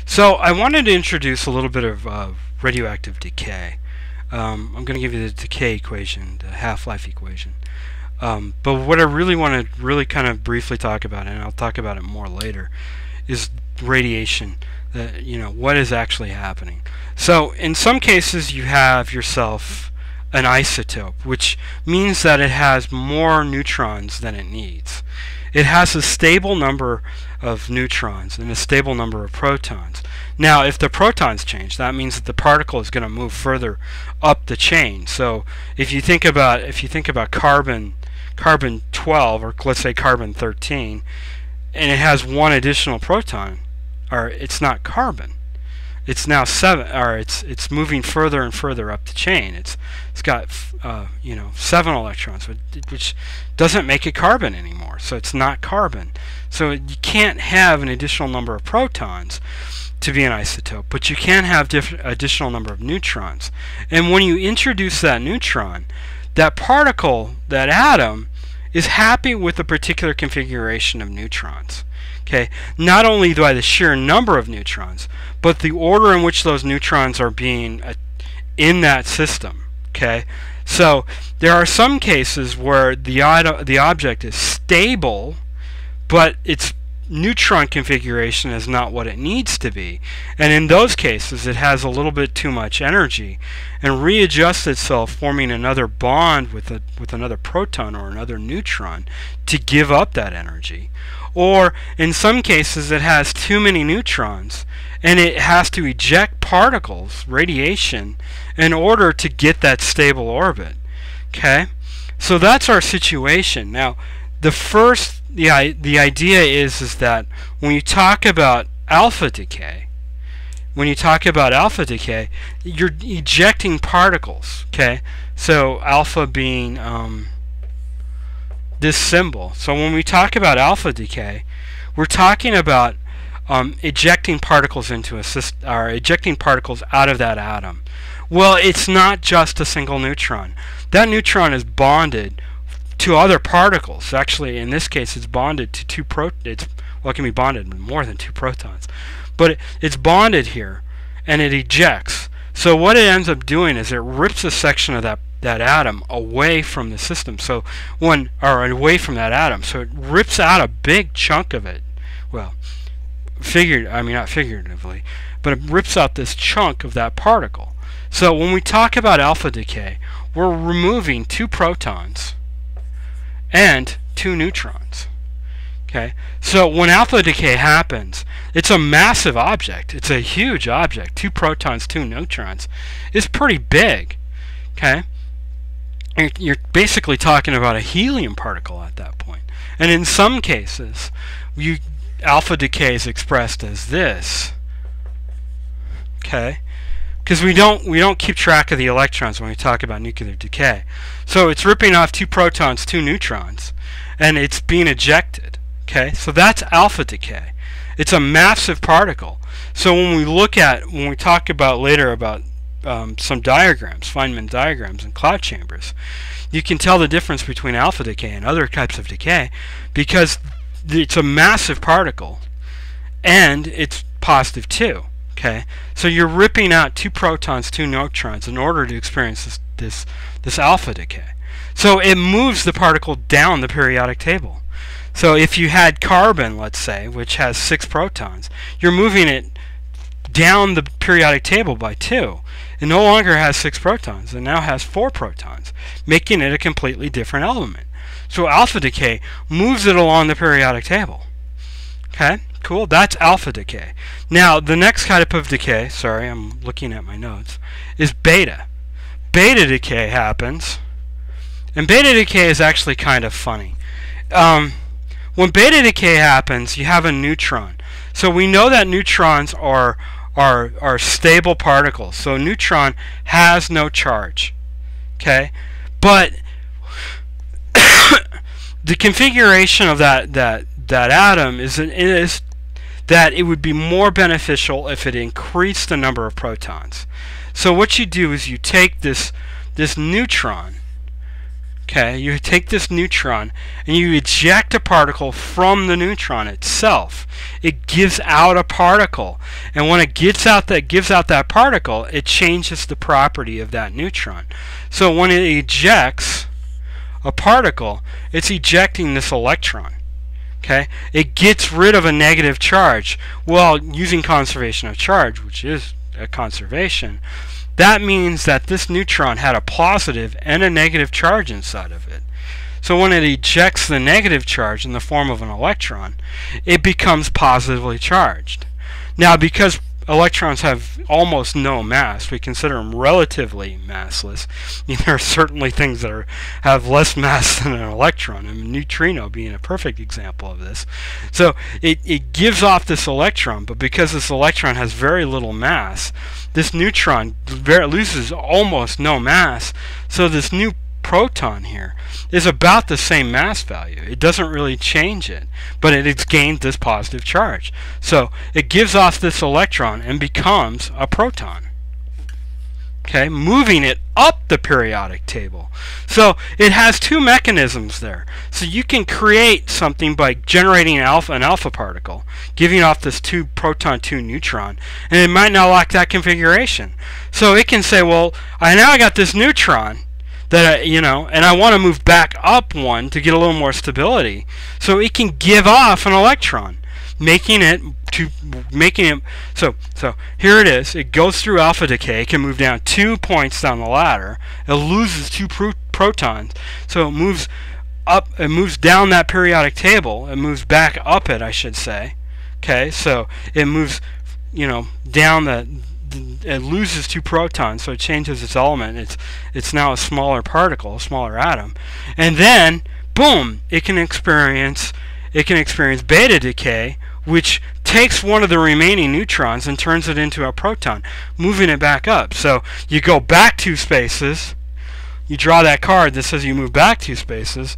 So I wanted to introduce a little bit of radioactive decay. I'm going to give you the decay equation, the half-life equation. But what I really want to really kind of briefly talk about, and I'll talk about it more later, is radiation. What is actually happening. So in some cases you have yourself an isotope, which means that it has more neutrons than it needs. It has a stable number of neutrons and a stable number of protons. Now if the protons change, that means that the particle is going to move further up the chain. So if you think about carbon 12, or let's say carbon 13, and it has one additional proton, or it's not carbon, it's now 7, or it's moving further and further up the chain. It's got 7 electrons, which doesn't make it carbon anymore, so it's not carbon. So you can't have an additional number of protons to be an isotope, but you can have additional number of neutrons. And when you introduce that neutron, that particle, that atom, is happy with a particular configuration of neutrons. Okay, not only by the sheer number of neutrons, but the order in which those neutrons are being in that system. Okay, so there are some cases where the object is stable, but its neutron configuration is not what it needs to be, and in those cases it has a little bit too much energy and readjusts itself, forming another bond with another proton or another neutron to give up that energy. Or in some cases it has too many neutrons and it has to eject particles, radiation, in order to get that stable orbit. Okay, so that's our situation. Now the idea is that when you talk about alpha decay, you're ejecting particles. Okay, so alpha being this symbol. So when we talk about alpha decay, we're talking about ejecting particles into a system, or ejecting particles out of that atom. Well, it's not just a single neutron. That neutron is bonded to other particles. Actually, in this case, it's bonded to two protons. Well, it can be bonded with more than 2 protons, but it's bonded here, and it ejects. So what it ends up doing is it rips a section of that atom away from the system. So away from that atom. So it rips out a big chunk of it. Well, not figuratively, but it rips out this chunk of that particle. So when we talk about alpha decay, we're removing 2 protons and 2 neutrons. Okay, so when alpha decay happens, it's a massive object. It's a huge object. 2 protons, 2 neutrons is pretty big. Okay, and you're basically talking about a helium particle at that point. And in some cases, alpha decay is expressed as this. Okay, because we don't keep track of the electrons when we talk about nuclear decay. So it's ripping off 2 protons, 2 neutrons, and it's being ejected. Okay, so that's alpha decay. It's a massive particle. So when we talk about later about some diagrams, Feynman diagrams and cloud chambers, you can tell the difference between alpha decay and other types of decay because it's a massive particle and it's positive 2. Okay, so you're ripping out 2 protons, 2 neutrons in order to experience this alpha decay. So it moves the particle down the periodic table. So if you had carbon, let's say, which has 6 protons, you're moving it down the periodic table by 2. It no longer has 6 protons, it now has 4 protons, making it a completely different element. So alpha decay moves it along the periodic table. Okay, cool, that's alpha decay. Now the next type of decay, sorry, I'm looking at my notes, is beta. Beta decay happens, and beta decay is actually kind of funny. When beta decay happens, you have a neutron. So we know that neutrons are stable particles. So a neutron has no charge. Okay, but the configuration of that atom is that it would be more beneficial if it increased the number of protons. So what you do is you take this neutron, Okay, you take this neutron and you eject a particle from the neutron itself. It gives out a particle, and when it gives out that particle, it changes the property of that neutron. So when it ejects a particle, it's ejecting this electron. Okay, it gets rid of a negative charge. Well, using conservation of charge, which is a conservation, that means that this neutron had a positive and a negative charge inside of it. So when it ejects the negative charge in the form of an electron, it becomes positively charged. Now, because electrons have almost no mass, we consider them relatively massless. There are certainly things that have less mass than an electron, and a neutrino being a perfect example of this. So it gives off this electron, but because this electron has very little mass, this neutron loses almost no mass. So this new proton here is about the same mass value. It doesn't really change it, but it's gained this positive charge. So it gives off this electron and becomes a proton. Okay, moving it up the periodic table. So it has two mechanisms there. So you can create something by generating an alpha particle, giving off this 2 proton 2 neutron, and it might not like that configuration. So it can say, well, I got this neutron that and I want to move back up one to get a little more stability. So it can give off an electron, making it so here it is. It goes through alpha decay. It can move down 2 points down the ladder. It loses 2 protons. So it moves up. It moves down that periodic table. It moves back up it, I should say. Okay, so it moves, down the. It loses 2 protons, so it changes its element. It's now a smaller particle, a smaller atom, and then boom, it can experience beta decay, which takes one of the remaining neutrons and turns it into a proton, moving it back up. So you go back 2 spaces, you draw that card that says you move back 2 spaces,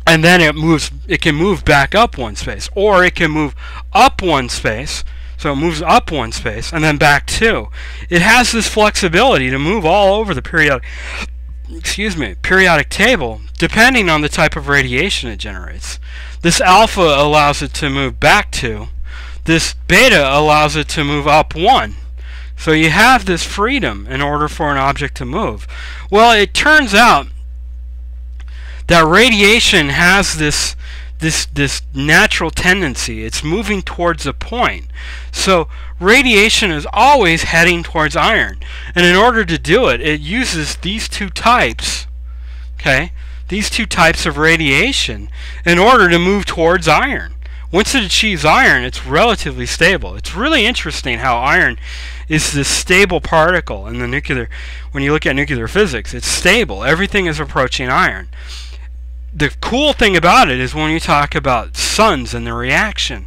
and then it can move back up 1 space, or it can move up 1 space. So it moves up 1 space and then back 2. It has this flexibility to move all over the periodic table, depending on the type of radiation it generates. This alpha allows it to move back 2. This beta allows it to move up 1. So you have this freedom in order for an object to move. Well, it turns out that radiation has this natural tendency. It's moving towards a point. So radiation is always heading towards iron, and in order to do it, it uses these 2 types, these 2 types of radiation in order to move towards iron. Once it achieves iron, it's relatively stable. It's really interesting how iron is this stable particle in the nuclear. When you look at nuclear physics, it's stable. Everything is approaching iron. The cool thing about it is when you talk about suns and the reaction,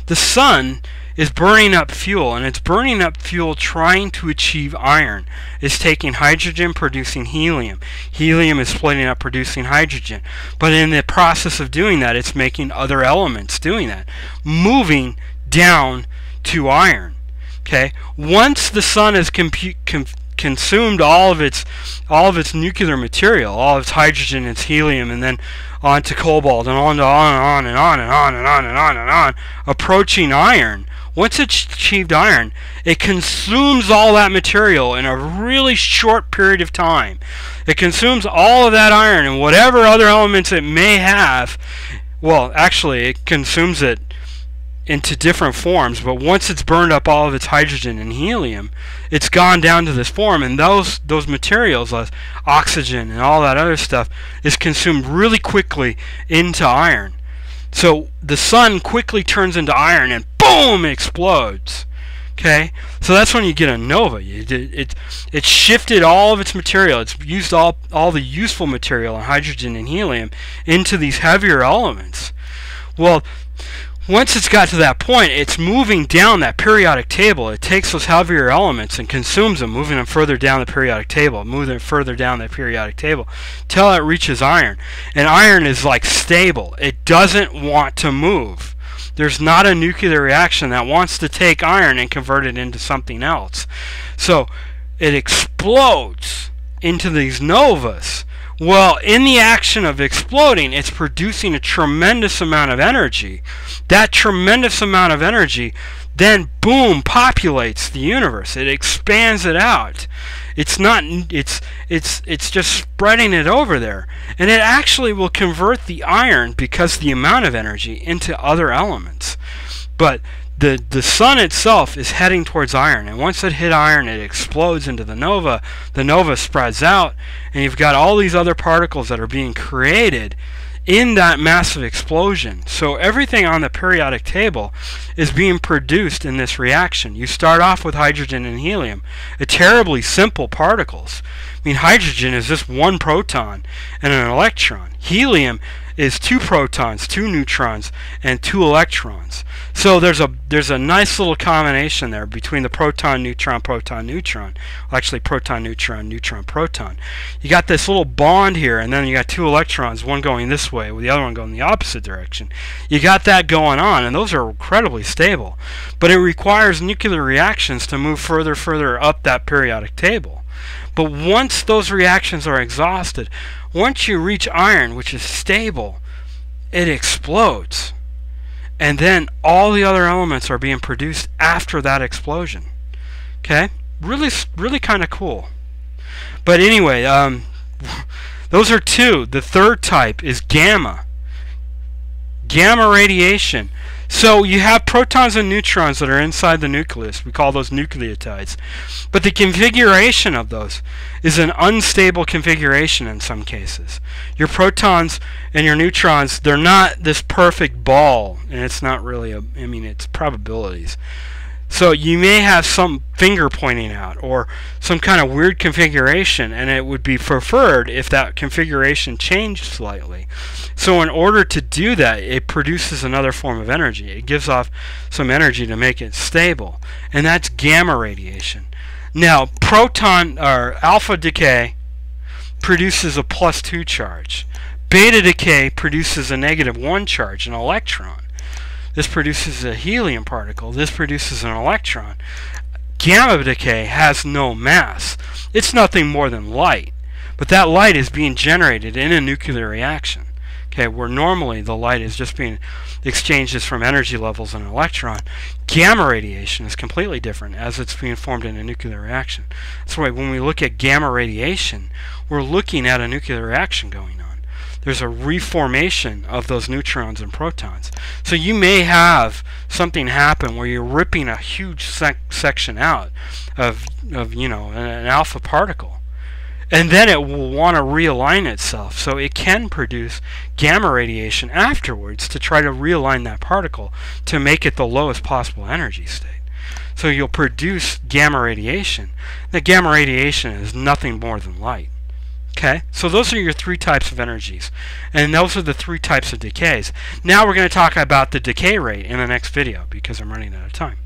the sun is burning up fuel, and it's burning up fuel trying to achieve iron. It's taking hydrogen, producing helium. Helium is splitting up, producing hydrogen. But in the process of doing that, it's making other elements doing that, moving down to iron. Okay, once the sun has consumed all of its nuclear material, all of its hydrogen, its helium, and then on to cobalt, and on and on and on and on and on and on and on, approaching iron. Once it's achieved iron, it consumes all that material in a really short period of time. It consumes all of that iron and whatever other elements it may have. Well, actually, it consumes it into different forms, but once it's burned up all of its hydrogen and helium, it's gone down to this form, and those materials, oxygen and all that other stuff, is consumed really quickly into iron. So the sun quickly turns into iron, and boom, it explodes. Okay, so that's when you get a nova. It shifted all of its material. It's used all the useful material and hydrogen and helium into these heavier elements. Well, once it's got to that point, it's moving down that periodic table. It takes those heavier elements and consumes them, moving them further down the periodic table, moving them further down the periodic table, till it reaches iron. And iron is like stable. It doesn't want to move. There's not a nuclear reaction that wants to take iron and convert it into something else. So it explodes into these novas, Well, in the action of exploding, it's producing a tremendous amount of energy. That tremendous amount of energy then, boom, populates the universe. It expands it out. It's just spreading it over there. And it actually will convert the iron, because of the amount of energy, into other elements. But the sun itself is heading towards iron, and once it hit iron, it explodes into the nova. The nova spreads out, and you've got all these other particles that are being created in that massive explosion. So everything on the periodic table is being produced in this reaction. You start off with hydrogen and helium, terribly simple particles. I mean, hydrogen is just one proton and an electron. Helium is 2 protons, 2 neutrons, and 2 electrons. So there's a nice little combination there between the proton, neutron, proton, neutron. Well, actually, proton, neutron, neutron, proton. You got this little bond here, and then you got 2 electrons, one going this way with the other one going the opposite direction. You got that going on, and those are incredibly stable. But it requires nuclear reactions to move further up that periodic table. But once those reactions are exhausted, once you reach iron, which is stable, it explodes. And then all the other elements are being produced after that explosion. Okay? Really kind of cool. But anyway, those are 2. The third type is gamma. Gamma radiation. So you have protons and neutrons that are inside the nucleus. We call those nucleotides. But the configuration of those is an unstable configuration in some cases. Your protons and your neutrons, they're not this perfect ball, and it's not really it's probabilities. So you may have some finger pointing out or some kind of weird configuration, and it would be preferred if that configuration changed slightly. So in order to do that, it produces another form of energy. It gives off some energy to make it stable, and that's gamma radiation. Now, proton or alpha decay produces a +2 charge. Beta decay produces a -1 charge, an electron. This produces a helium particle. This produces an electron. Gamma decay has no mass. It's nothing more than light. But that light is being generated in a nuclear reaction. Okay, where normally the light is just being exchanged from energy levels in an electron. Gamma radiation is completely different, as it's being formed in a nuclear reaction. That's why when we look at gamma radiation, we're looking at a nuclear reaction going on. There's a reformation of those neutrons and protons. So you may have something happen where you're ripping a huge section out of an alpha particle, and then it will want to realign itself. So it can produce gamma radiation afterwards to try to realign that particle to make it the lowest possible energy state. So you'll produce gamma radiation. The gamma radiation is nothing more than light. Okay, so those are your 3 types of energies, and those are the 3 types of decays. Now we're going to talk about the decay rate in the next video, because I'm running out of time.